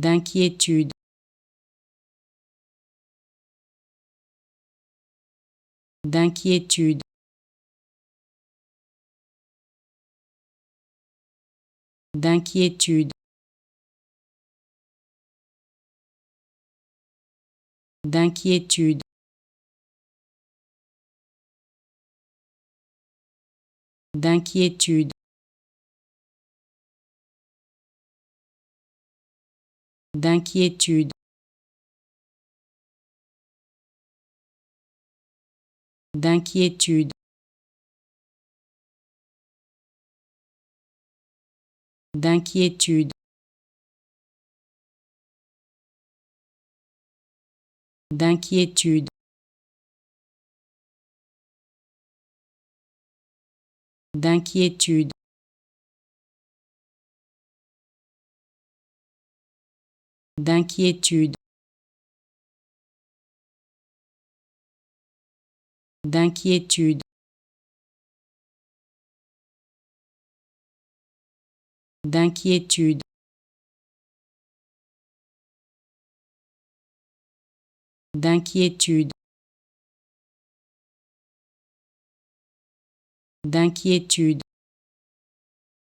d'inquiétude, d'inquiétude, d'inquiétude, d'inquiétude, d'inquiétude, d'inquiétude, d'inquiétude, d'inquiétude, d'inquiétude, d'inquiétude, d'inquiétude, d'inquiétude, d'inquiétude, d'inquiétude, d'inquiétude,